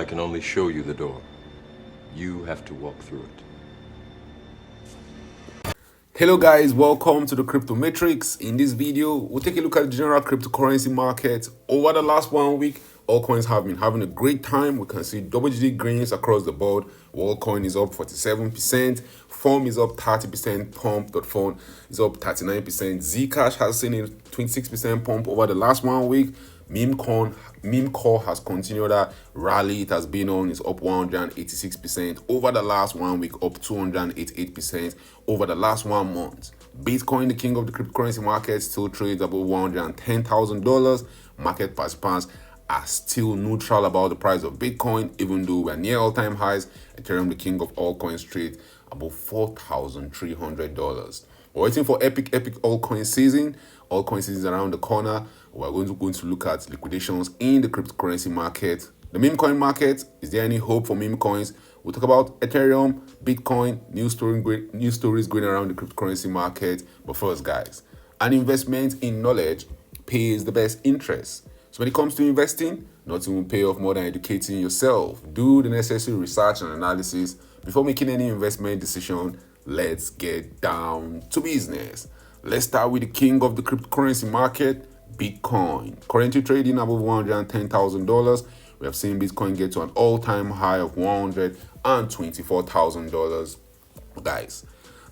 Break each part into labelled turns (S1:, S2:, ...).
S1: can only show you the door. You have to walk through it.
S2: Hello guys, welcome to the Crypto Matrix. In this video, we'll take a look at the general cryptocurrency market. Over the last 1 week, altcoins have been having a great time. We can see double-digit gains across the board. Worldcoin is up 47%, Form is up 30%, Pump.Fund is up 39%. Zcash has seen a 26% pump over the last 1 week. Meme core has continued that rally it has been on, is up 186% over the last 1 week, up 288% over the last 1 month. Bitcoin, the king of the cryptocurrency market, still trades above $110,000. Market participants are still neutral about the price of Bitcoin, even though we're near all-time highs. Ethereum, the king of all coins, trades above $4,300. We're waiting for epic altcoin season. Altcoin season is around the corner. We're going to look at liquidations in the cryptocurrency market. The meme coin market, is there any hope for meme coins? We'll talk about Ethereum, Bitcoin, news stories going around the cryptocurrency market. But first, guys, an investment in knowledge pays the best interest. So when it comes to investing, nothing will pay off more than educating yourself. Do the necessary research and analysis before making any investment decision. Let's get down to business. Let's start with the king of the cryptocurrency market, Bitcoin. Currently trading above $110,000. We have seen Bitcoin get to an all-time high of $124,000. Guys,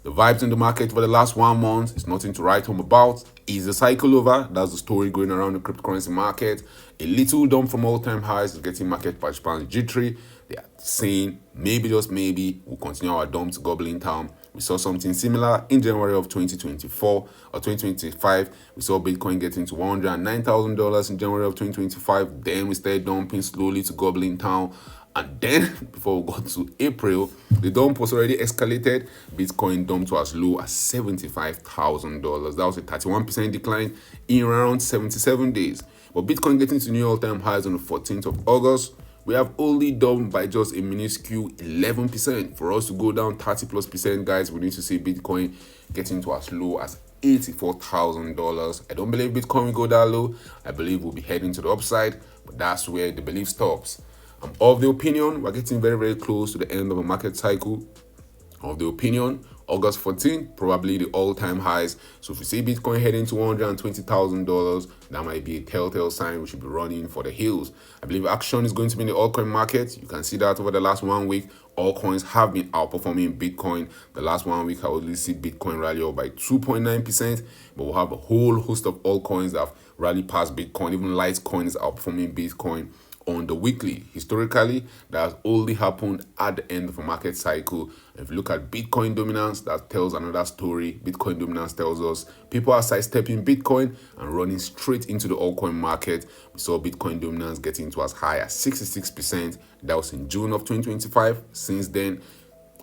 S2: the vibes in the market for the last 1 month is nothing to write home about. Is the cycle over? That's the story going around the cryptocurrency market. A little dump from all-time highs is getting market participants jittery. They are saying maybe, just maybe, we'll continue our dump to gobbling town. We saw something similar in January of 2024 or 2025. We saw Bitcoin getting to $109,000 in January of 2025. Then we started dumping slowly to gobbling town. And then, before we got to April, the dump was already escalated. Bitcoin dumped to as low as $75,000. That was a 31% decline in around 77 days. But Bitcoin getting to new all-time highs on the 14th of August. We have only dumped by just a minuscule 11%. For us to go down 30+%, guys, we need to see Bitcoin getting to as low as $84,000. I don't believe Bitcoin will go that low. I believe we'll be heading to the upside, but that's where the belief stops. I'm of the opinion we're getting very, very close to the end of a market cycle. Of the opinion, August 14th, probably the all-time highs. So if we see Bitcoin heading to $120,000, that might be a telltale sign we should be running for the hills. I believe action is going to be in the altcoin market. You can see that over the last 1 week, altcoins have been outperforming Bitcoin. The last 1 week, I only see Bitcoin rally up by 2.9%, but we'll have a whole host of altcoins that have rallied past Bitcoin. Even Litecoin is outperforming Bitcoin on the weekly. Historically, that has only happened at the end of a market cycle. If you look at Bitcoin dominance, that tells another story. Bitcoin dominance tells us people are sidestepping Bitcoin and running straight into the altcoin market. We saw Bitcoin dominance getting to as high as 66%. That was in June of 2025. Since then,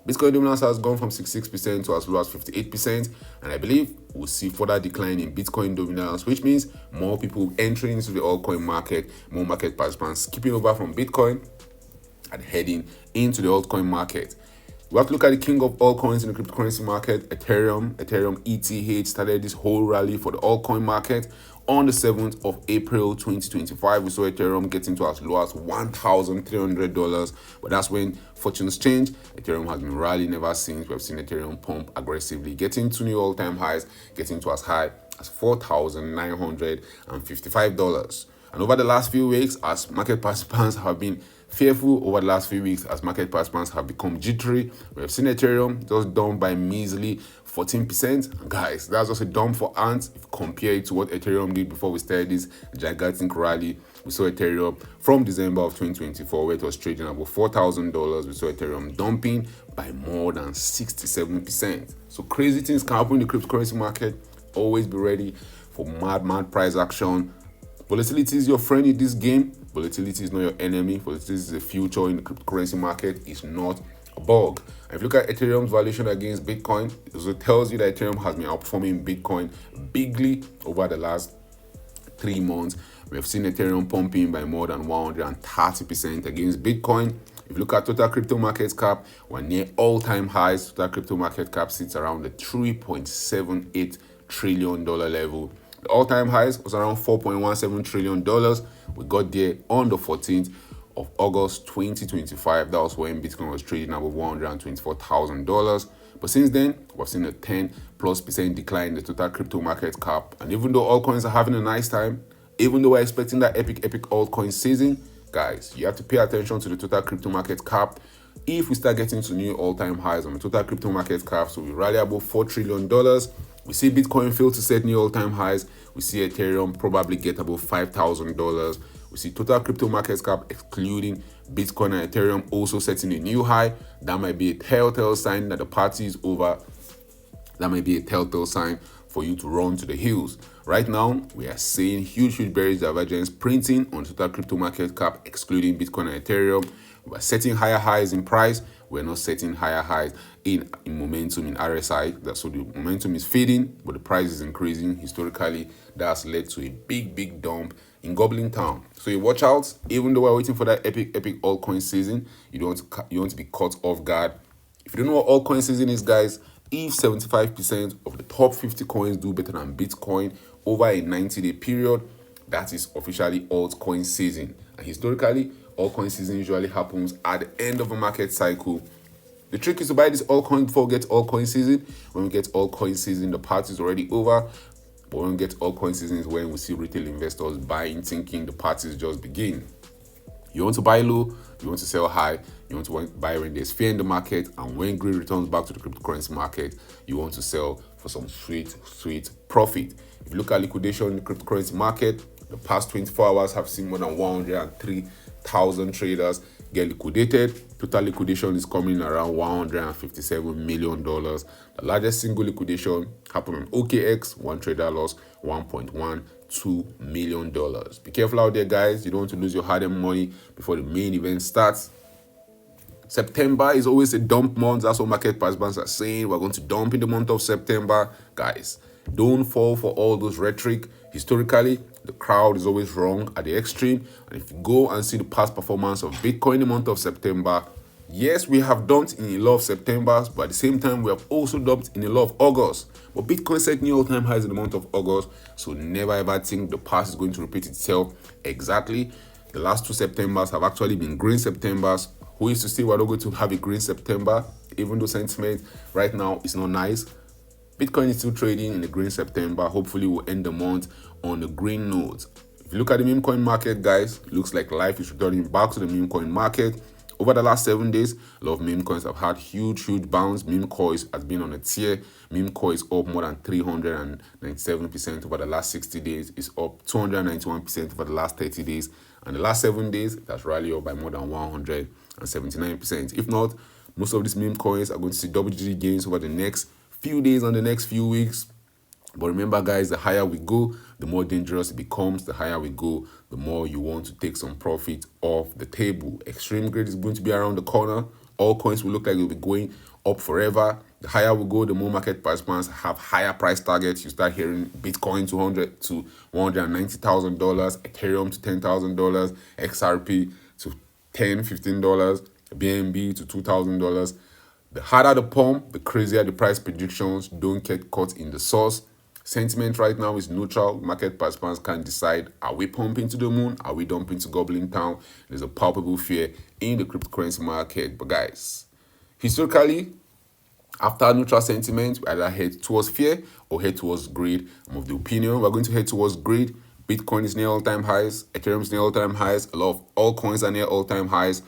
S2: Bitcoin dominance has gone from 66% to as low as 58%, and I believe we'll see further decline in Bitcoin dominance, which means more people entering into the altcoin market, more market participants skipping over from Bitcoin and heading into the altcoin market. We have to look at the king of altcoins in the cryptocurrency market, Ethereum. Ethereum ETH started this whole rally for the altcoin market. On the 7th of April 2025, we saw Ethereum getting to as low as $1,300, but that's when fortunes change. Ethereum has been rallying ever since. We have seen Ethereum pump aggressively, getting to new all-time highs, getting to as high as $4,955. And over the last few weeks, as market participants have been fearful, over the last few weeks, as market participants have become jittery, we have seen Ethereum just down by measly 14%. Guys, that's just a dump for ants if compared to what Ethereum did before we started this gigantic rally. We saw Ethereum from December of 2024, where it was trading above $4,000. We saw Ethereum dumping by more than 67%. So crazy things can happen in the cryptocurrency market. Always be ready for mad price action. Volatility is your friend in this game. Volatility is not your enemy. Volatility is the future in the cryptocurrency market. It's not a bug. And if you look at Ethereum's valuation against Bitcoin, it also tells you that Ethereum has been outperforming Bitcoin bigly over the last 3 months. We have seen Ethereum pumping by more than 130% against Bitcoin. If you look at total crypto market cap, we're near all-time highs. Total crypto market cap sits around the $3.78 trillion level. The all-time highs was around $4.17 trillion. We got there on the 14th of August 2025. That was when Bitcoin was trading above $124,000. But since then, we've seen a 10+% decline in the total crypto market cap. And even though altcoins are having a nice time, even though we're expecting that epic altcoin season, guys, you have to pay attention to the total crypto market cap. If we start getting to new all-time highs on the total crypto market cap, so we rally above $4 trillion, we see Bitcoin fail to set new all-time highs, we see Ethereum probably get above $5,000, we see total crypto market cap excluding Bitcoin and Ethereum also setting a new high. That might be a telltale sign that the party is over. That might be a telltale sign for you to run to the hills. Right now, we are seeing huge bearish divergence printing on total crypto market cap excluding Bitcoin and Ethereum. We're setting higher highs in price. We're not setting higher highs in momentum in RSI. So the momentum is fading, but the price is increasing. Historically, that's led to a big dump in Goblin Town. So you watch out. Even though we're waiting for that epic altcoin season, you want to be caught off guard. If you don't know what altcoin season is, guys, if 75% of the top 50 coins do better than Bitcoin over a 90-day period, that is officially altcoin season. And historically, altcoin season usually happens at the end of a market cycle. The trick is to buy this altcoin before we get altcoin season. When we get altcoin season, the party is already over. But when we get altcoin season is when we see retail investors buying, thinking the party is just beginning. You want to buy low, you want to sell high, you want to buy when there's fear in the market, and when greed returns back to the cryptocurrency market, you want to sell for some sweet profit. If you look at liquidation in the cryptocurrency market, the past 24 hours have seen more than 103,000 traders get liquidated. Total liquidation is coming around $157 million. The largest single liquidation happened on OKX. One trader lost $1.12 million. Be careful out there, guys. You don't want to lose your hard-earned money before the main event starts. September is always a dump month. That's what market participants are saying. We're going to dump in the month of September. Guys, don't fall for all those rhetoric. Historically, the crowd is always wrong at the extreme. And if you go and see the past performance of Bitcoin in the month of September, yes, we have dumped in a lot of Septembers, but at the same time, we have also dumped in a lot of August. But Bitcoin set new all-time highs in the month of August, so never ever think the past is going to repeat itself exactly. The last 2 Septembers have actually been green Septembers. Who is to say we're not going to have a green September, even though sentiment right now is not nice? Bitcoin is still trading in the green September. Hopefully, we'll end the month on the green note. If you look at the meme coin market, guys, looks like life is returning back to the meme coin market. Over the last 7 days, a lot of meme coins have had huge bounce. Meme coins has been on a tear. Meme coins up more than 397% over the last 60 days. It's up 291% over the last 30 days. And the last 7 days, that's rallied up by more than 179%. If not, most of these meme coins are going to see double-digit gains over the next few days and the next few weeks. But remember, guys, the higher we go, the more dangerous it becomes. The higher we go, the more you want to take some profit off the table. Extreme greed is going to be around the corner. All coins will look like they'll be going up forever. The higher we go, the more market participants have higher price targets. You start hearing Bitcoin $200,000 to $190,000, Ethereum to $10,000, XRP to $10, $15, BNB to $2,000. The harder the pump, the crazier the price predictions. Don't get caught in the sauce. Sentiment right now is neutral. Market participants can decide, are we pumping to the moon? Are we dumping to Goblin Town? There's a palpable fear in the cryptocurrency market. But guys, historically, after neutral sentiment, we either head towards fear or head towards greed. I'm of the opinion we're going to head towards greed. Bitcoin is near all-time highs. Ethereum is near all-time highs. A lot of altcoins are near all-time highs.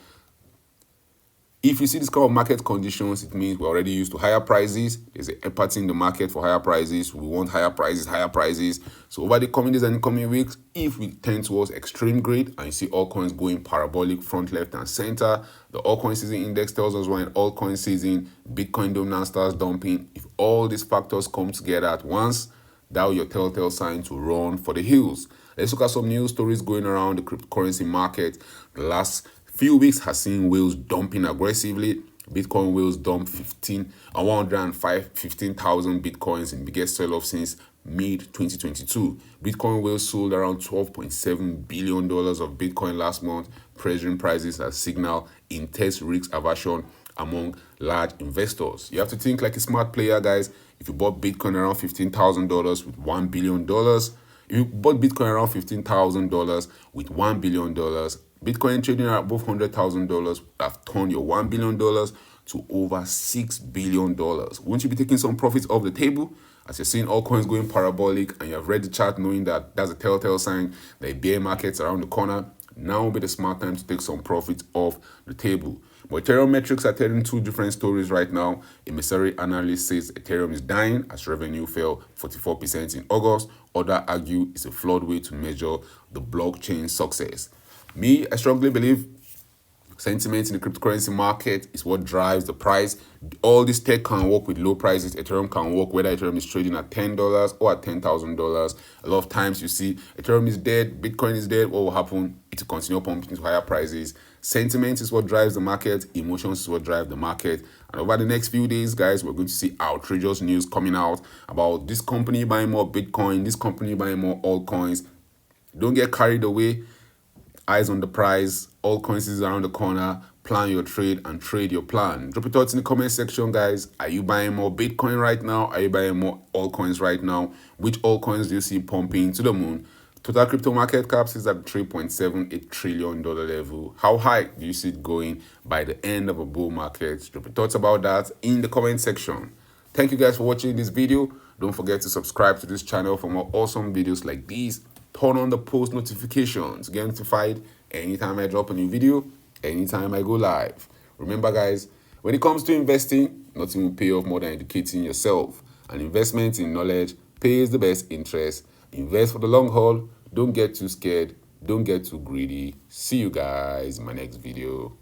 S2: If you see this kind of market conditions, it means we're already used to higher prices. There's an empathy in the market for higher prices. We want higher prices. So over the coming days and the coming weeks, if we tend towards extreme greed and you see altcoins going parabolic front, left, and center, the altcoin season index tells us we're in altcoin season, Bitcoin dominance starts dumping. If all these factors come together at once, that will your telltale sign to run for the hills. Let's look at some news stories going around the cryptocurrency market. The last few weeks has seen whales dumping aggressively. Bitcoin whales dumped 15,000 Bitcoins in biggest sell-off since mid-2022. Bitcoin whales sold around $12.7 billion of Bitcoin last month, pressuring prices as signal intense risk aversion among large investors. You have to think like a smart player, guys. If you bought Bitcoin around $15,000 with $1 billion, if you bought Bitcoin around $15,000 with $1 billion, Bitcoin trading at above $100,000 have turned your $1 billion to over $6 billion. Won't you be taking some profits off the table? As you're seeing altcoins going parabolic and you have read the chart knowing that that's a telltale sign that a bear market's around the corner, now will be the smart time to take some profits off the table. But Ethereum metrics are telling two different stories right now. A Messari analyst says Ethereum is dying as revenue fell 44% in August. Others argue it's a flawed way to measure the blockchain success. Me, I strongly believe sentiment in the cryptocurrency market is what drives the price. All this tech can work with low prices. Ethereum can work whether Ethereum is trading at $10 or at $10,000. A lot of times you see Ethereum is dead, Bitcoin is dead. What will happen? It will continue pumping to higher prices. Sentiment is what drives the market. Emotions is what drive the market. And over the next few days, guys, we're going to see outrageous news coming out about this company buying more Bitcoin, this company buying more altcoins. Don't get carried away. Eyes on the prize. Altcoins is around the corner. Plan your trade and trade your plan. Drop your thoughts in the comment section, guys. Are you buying more Bitcoin right now? Are you buying more altcoins right now? Which altcoins do you see pumping to the moon? Total crypto market caps is at $3.78 trillion level. How high do you see it going by the end of a bull market? Drop your thoughts about that in the comment section. Thank you guys for watching this video. Don't forget to subscribe to this channel for more awesome videos like these. Turn on the post notifications. Get notified anytime I drop a new video, anytime I go live. Remember, guys, when it comes to investing, nothing will pay off more than educating yourself. An investment in knowledge pays the best interest. Invest for the long haul. Don't get too scared. Don't get too greedy. See you guys in my next video.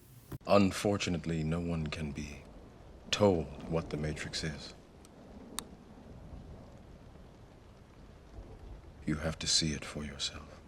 S1: Unfortunately, no one can be told what the Matrix is. You have to see it for yourself.